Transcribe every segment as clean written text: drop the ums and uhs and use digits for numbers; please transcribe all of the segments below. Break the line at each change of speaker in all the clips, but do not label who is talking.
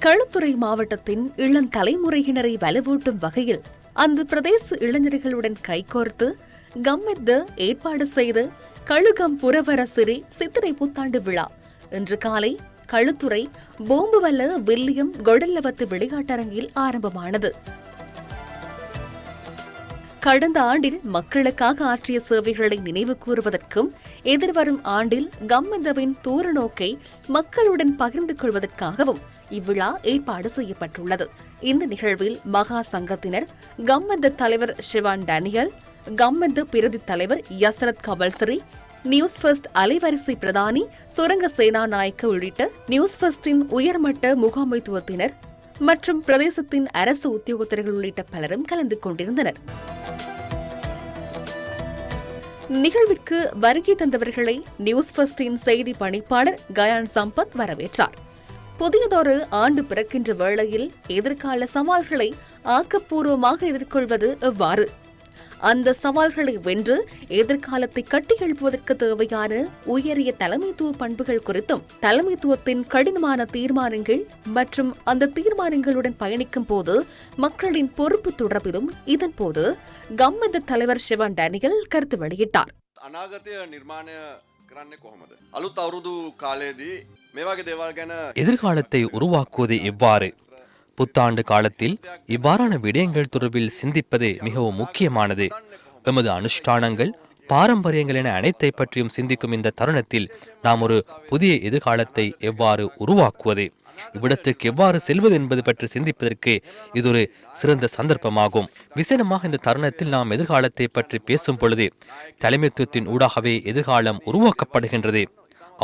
களுத்துறை மாவட்டத்தின் இளம் தலைமுறையினரை வலுவூட்டும் வகையில் அந்த பிரதேச இளைஞர்களுடன் கைகோர்த்து கம்மெத்த ஏற்பாடு செய்து கழுகம் புரவரசிறி சித்திரை புத்தாண்டு விழா இன்று காலை களுத்துறை போம்புவல்ல வில்லியம் கொடல்லவத்து விளையாட்டரங்கில் ஆரம்பமானது. கடந்த ஆண்டில் மக்களுக்காக ஆற்றிய சேவைகளை நினைவு கூறுவதற்கும் எதிர்வரும் ஆண்டில் கம்மெந்தவின் தூரநோக்கை மக்களுடன் பகிர்ந்து கொள்வதற்காகவும் இவ்விழா ஏற்பாடு செய்யப்பட்டுள்ளது. இந்த நிகழ்வில் மகா சங்கத்தினர், கம்மெந்த தலைவர் ஷிவான் டேனியல், கம்மெந்த பிரதி தலைவர் யசரத் கபல்சரி, நியூஸ் ஃபர்ஸ்ட் அலைவரிசை பிரதானி சுரங்க சேனா நாயக்க உள்ளிட்ட நியூஸ் ஃபர்ஸ்டின் உயர்மட்ட முகாமைத்துவத்தினர் மற்றும் பிரதேசத்தின் அரசு உத்தியோகத்தர்கள் உள்ளிட்ட பலரும் கலந்து கொண்டிருந்தனர். நிகழ்விற்கு வருகை தந்தவர்களை நியூஸ் ஃபர்ஸ்டின் செய்தி பணிப்பாளர் கயான் சம்பத் வரவேற்றார். புதியதொரு ஆண்டு பிறக்கின்ற வேளையில் எதிர்கால சவால்களை ஆக்கப்பூர்வமாக எதிர்கொள்வது எவ்வாறு, அந்த சவால்களை வென்று எதிர்காலத்தை கட்டியெழுப்புவதற்கு தேவையான உயரிய தலைமைத்துவ பண்புகள் குறித்தும், தலைமைத்துவத்தின் கடினமான தீர்மானங்கள் மற்றும் அந்த தீர்மானங்களுடன் பயணிக்கும் போது மக்களின் பொறுப்பு தொடர்பிலும் இதன்போது கம்மெந்த தலைவர் ஷிவான் டேனியல் கருத்து வெளியிட்டார்.
எதிர்காலத்தை உருவாக்குவது எவ்வாறு? புத்தாண்டு காலத்தில் இவ்வாறான விடயங்கள் தொடர்பில் சிந்திப்பது மிகவும் முக்கியமானது. எமது அனுஷ்டானங்கள், பாரம்பரியங்கள் என அனைத்தை பற்றியும் சிந்திக்கும் இந்த தருணத்தில் நாம் ஒரு புதிய எதிர்காலத்தை எவ்வாறு உருவாக்குவது, இவ்விடத்துக்கு எவ்வாறு செல்வது என்பது பற்றி சிந்திப்பதற்கு இது ஒரு சிறந்த சந்தர்ப்பமாகும். விசேடமாக இந்த தருணத்தில் நாம் எதிர்காலத்தை பற்றி பேசும் பொழுது தலைமைத்துவத்தின் ஊடாகவே எதிர்காலம் உருவாக்கப்படுகின்றது.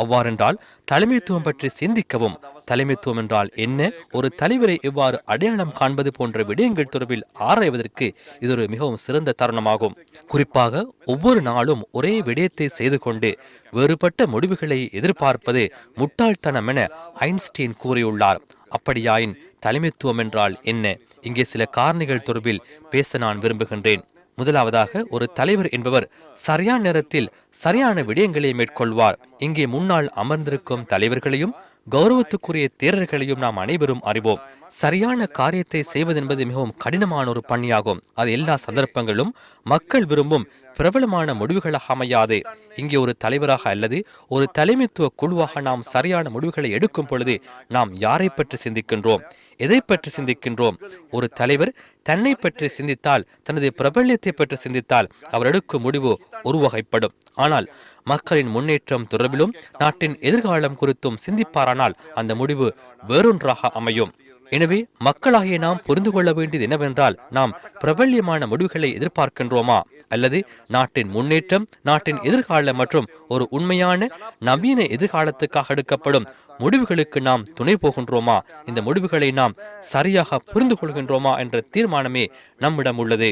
அவ்வாறென்றால் தலைமைத்துவம் பற்றி சிந்திக்கவும், தலைமைத்துவம் என்றால் என்ன, ஒரு தலைவரை எவ்வாறு அடையாளம் காண்பது போன்ற விடயங்கள் தொடர்பில் ஆராய்வதற்கு இது ஒரு மிகவும் சிறந்த தருணமாகும். குறிப்பாக ஒவ்வொரு நாளும் ஒரே விடயத்தை செய்து கொண்டு வேறுபட்ட முடிவுகளை எதிர்பார்ப்பது முட்டாள்தனம் என ஐன்ஸ்டீன் கூறியுள்ளார். அப்படியாயின் தலைமைத்துவம் என்றால் என்ன? இங்கே சில காரணிகள் தொடர்பில் பேச நான் விரும்புகின்றேன். முதலாவதாக, ஒரு தலைவர் என்பவர் சரியான நேரத்தில் சரியான விடயங்களை மேற்கொள்வார். இங்கே முன்னால் அமர்ந்திருக்கும் தலைவர்களையும் கௌரவத்துக்குரிய தேரர்களையும் நாம் அனைவரும் அறிவோம். சரியான காரியத்தை செய்வதென்பது மிகவும் கடினமான ஒரு பணியாகும். அது எல்லா சந்தர்ப்பங்களும் மக்கள் விரும்பும் பிரபலமான முடிவுகளாக அமையாது. இங்கே ஒரு தலைவராக அல்லது ஒரு தலைமைத்துவ குழுவாக நாம் சரியான முடிவுகளை எடுக்கும் பொழுது நாம் யாரை பற்றி சிந்திக்கின்றோம், எதை பற்றி சிந்திக்கின்றோம்? ஒரு தலைவர் தன்னை பற்றி சிந்தித்தால், தனது பிரபல்யத்தை பற்றி சிந்தித்தால் அவர் எடுக்கும் முடிவு ஒரு வகைப்படும். ஆனால் மக்களின் முன்னேற்றம் தொடர்பிலும் நாட்டின் எதிர்காலம் குறித்தும் சிந்திப்பாரானால் அந்த முடிவு வேறொன்றாக அமையும். எனவே மக்களாகிய நாம் புரிந்து கொள்ள வேண்டியது என்னவென்றால், நாம் பிரபல்யமான முடிவுகளை எதிர்பார்க்கின்றோமா அல்லது நாட்டின் முன்னேற்றம், நாட்டின் எதிர்காலம் மற்றும் ஒரு உண்மையான நவீன எதிர்காலத்துக்காக எடுக்கப்படும் முடிவுகளுக்கு நாம் துணை போகின்றோமா? இந்த முடிவுகளை நாம் சரியாக புரிந்து கொள்கின்றோமா என்ற தீர்மானமே நம்மிடம் உள்ளது.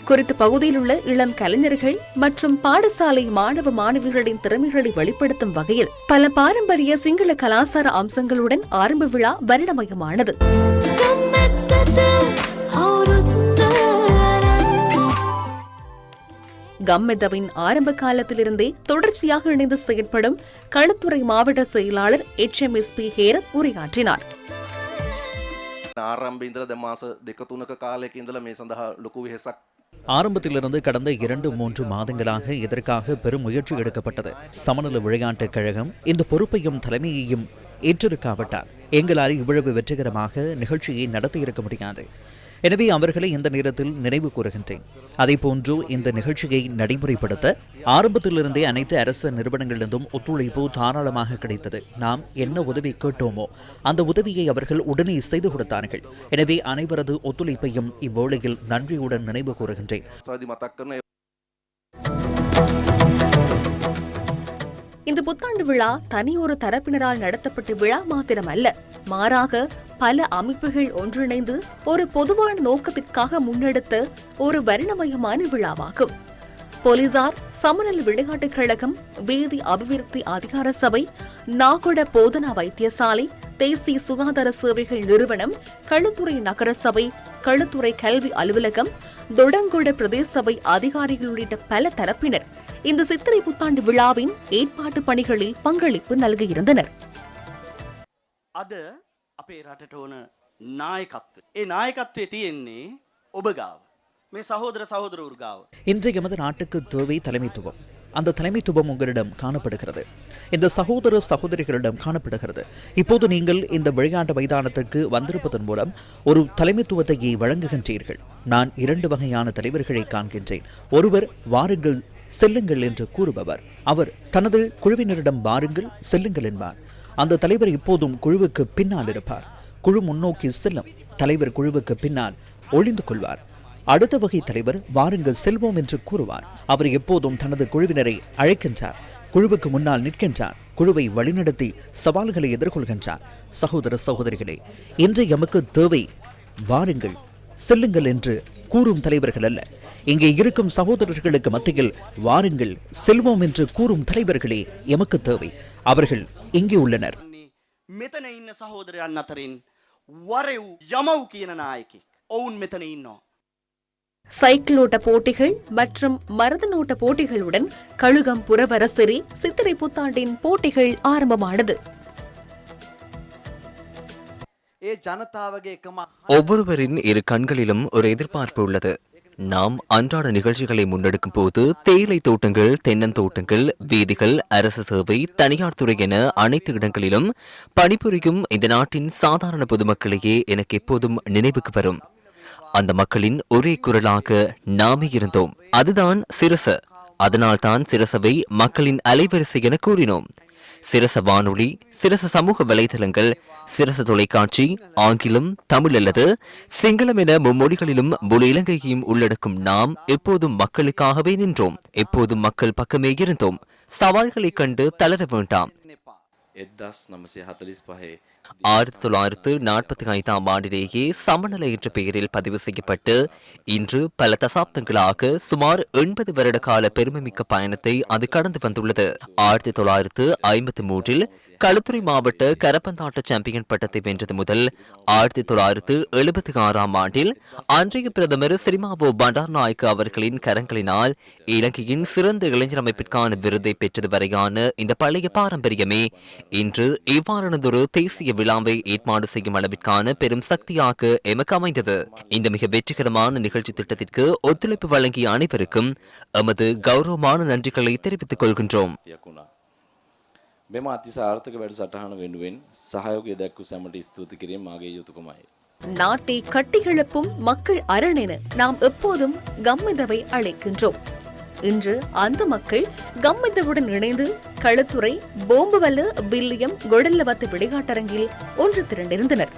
குறித்த பகுதியில் உள்ள இளம் கலைஞர்கள் மற்றும் பாடசாலை மாணவ மாணவிகளின் திறமைகளை வெளிப்படுத்தும் வகையில் பல பாரம்பரிய சிங்கள கலாச்சார அம்சங்களுடன் ஆரம்ப விழா வருடமயமானது. கம்மெதவின் ஆரம்ப காலத்திலிருந்தே தொடர்ச்சியாக இணைந்து செயற்படும் களுத்துறை மாவட்ட செயலாளர் HMSP ஹேரத் உரையாற்றினார்.
ஆரம்பத்திலிருந்து கடந்த 2-3 மாதங்களாக இதற்காக பெரும் முயற்சி எடுக்கப்பட்டது. சமநல விளையாட்டுக் கழகம் இந்த பொறுப்பையும் தலைமையையும் ஏற்றிருக்காவிட்டால் எங்களால் இவ்வளவு வெற்றிகரமாக நிகழ்ச்சியை நடத்தியிருக்க முடியாது. எனவே அவர்களை இந்த நேரத்தில் நினைவு கூறுகின்றேன். அதேபோன்று இந்த நிகழ்ச்சியை நடைமுறைப்படுத்த ஆரம்பத்திலிருந்தே அனைத்து அரசு நிறுவனங்களிலிருந்தும் ஒத்துழைப்பு தாராளமாக கிடைத்தது. நாம் என்ன உதவி கேட்டோமோ அந்த உதவியை அவர்கள் உடனே செய்து கொடுத்தார்கள். எனவே அனைவரது ஒத்துழைப்பையும் இவ்வேளையில் நன்றியுடன் நினைவு கூறுகின்றேன்.
இந்த புத்தாண்டு விழா தனியொரு தரப்பினரால் நடத்தப்பட்ட விழா மாத்திரமல்ல, மாறாக பல அமைப்புகள் ஒன்றிணைந்து ஒரு பொதுவான நோக்கத்திற்காக முன்னெடுத்த ஒரு வருணமயமான விழாவாகும். போலீசார், சமநல விளையாட்டுக் கழகம், வீதி அபிவிருத்தி அதிகார சபை, நாகொட போதனா வைத்தியசாலை, தேசிய சுகாதார சேவைகள் நிறுவனம், களுத்துறை நகர சபை, களுத்துறை கல்வி அலுவலகம், தொடங்கொட பிரதேச சபை அதிகாரிகள் உள்ளிட்ட பல தரப்பினர் இந்த சித்திரை புத்தாண்டு விழாவின் ஏற்பாட்டு பணிகளில் பங்களிப்பு நல்கியிருந்தனர்.
අද අපේ රටට ඕන නායකත්වය. ඒ නායකත්වයේ තියෙන්නේ ඔබ ගාව. මේ සහෝදර සහෝදරවරු ගාව.
இன்று எமது நாட்டுக்கு தேவை தலைமைத்துவம். அந்த தலைமைத்துவம் உங்களிடம் காணப்படுகிறது. இந்த சகோதர சகோதரிகளிடம் காணப்படுகிறது. இப்போது நீங்கள் இந்த விளையாட்டு மைதானத்திற்கு வந்திருப்பதன் மூலம் ஒரு தலைமைத்துவத்தையே வழங்குகின்றீர்கள். நான் 2 வகையான தலைவர்களை காண்கின்றேன். ஒருவர் வாருங்கள் செல்லுங்கள் என்று கூறுபவர். அவர் தனது குழுவினரிடம் வாருங்கள் செல்லுங்கள் என்பார். அந்த தலைவர் இப்போதும் குழுவுக்கு பின்னால் இருப்பார். குழு முன்னோக்கி செல்லும். தலைவர் குழுவுக்கு பின்னால் ஒளிந்து கொள்வார். அடுத்த வகை தலைவர் வாருங்கள் செல்வோம் என்று கூறுவார். அவர் எப்போதும் தனது குழுவினரை அழைக்கின்றார். குழுவுக்கு முன்னால் நிற்கின்றார். குழுவை வழிநடத்தி சவால்களை எதிர்கொள்கின்றார். சகோதர சகோதரிகளே, இன்று எமக்கு தேவை வாருங்கள் செல்லுங்கள் என்று கூறும் தலைவர்கள் அல்ல. இங்கே இருக்கும் சகோதரர்களுக்கு மத்தியில் வாருங்கள் செல்வோம் என்று கூறும் தலைவர்களே எமக்கு தேவை. அவர்கள் இங்கே உள்ளனர்.
මෙතන ඉන්න සහෝදරයන් අතරින් වරෙව් යමව් කියන නායකෙක්. ඔවුන් මෙතන ඉන්නවා.
சைக்கிளோட்ட போட்டிகள் மற்றும் மரதனோட்ட போட்டிகளுடன் கழுகம் புறவரசிரி சித்திரை புத்தாண்டின் போட்டிகள் ஆரம்பமானது.
ஒவ்வொருவரின் இரு கண்களிலும் ஒரு எதிர்பார்ப்பு உள்ளது. நாம் அன்றாட நிகழ்ச்சிகளை முன்னெடுக்கும் போது தேயிலை தோட்டங்கள், தென்னந்தோட்டங்கள், வீதிகள், அரசு சேவை, தனியார் துறை என அனைத்து இடங்களிலும் பணிபுரியும் இந்த நாட்டின் சாதாரண பொதுமக்களையே எனக்கு எப்போதும் நினைவுக்கு வரும். அந்த மக்களின் ஒரே குரலாக நாமே இருந்தோம். அதுதான் சிரச. அதனால்தான் சிரசவை மக்களின் அலைவரிசை என கூறினோம். சிரச வானொலி, சிரச சமூக வலைதளங்கள், சிரச தொலைக்காட்சி, ஆங்கிலம், தமிழ் அல்லது சிங்களம் என மும்மொழிகளிலும் முழு இலங்கையையும் உள்ளடக்கும் நாம் எப்போதும் மக்களுக்காகவே நின்றோம். எப்போதும் மக்கள் பக்கமே இருந்தோம். சவால்களை கண்டு தளர வேண்டாம். 1945 ஆண்டிலேயே சமநல என்ற பெயரில் பதிவு செய்யப்பட்டு இன்று பல தசாப்தங்களாக சுமார் 80 வருட கால பெருமைமிக்க பயணத்தை அது கடந்து வந்துள்ளது. 1953 களுத்துறை மாவட்ட கரப்பந்தாட்ட சாம்பியன் பட்டத்தை வென்றது முதல் 1976 ஆண்டில் அன்றைய பிரதமர் சிரிமாவோ பண்டாரநாயக்க அவர்களின் கரங்களினால் இலங்கையின் சிறந்த இளைஞர் அமைப்பிற்கான விருதை பெற்றது வரையான இந்த பழைய பாரம்பரியமே இன்று இவ்வாறானதொரு தேசிய விழாவை ஏற்பாடு செய்யும் அளவிற்கான பெரும் சக்தியாக எமக்கு அமைந்தது. இந்த மிக வெற்றிகரமான நிகழ்ச்சி திட்டத்திற்கு ஒத்துழைப்பு வழங்கிய அனைவருக்கும் எமது கௌரவமான நன்றிகளை தெரிவித்துக் கொள்கின்றோம்.
මෙම අතිසාර්ථක වැඩසටහන වෙනුවෙන් සහයෝගය දැක්වූ සැමට ස්තුති කිරීම මාගේ යුතුයකමයි.
நாட்டை கட்டியெழுப்பும் மக்கள் அரண் என நாம் எப்போதும் கம்மிதவை அழைக்கின்றோம். இன்று அந்த மக்கள் கம்மிதவுடன் இணைந்து களுத்துறை, போம்புவல்ல, வில்லியம், கொடல்லவத்து விளையாட்டரங்கில் ஒன்று திரண்டிருந்தனர்.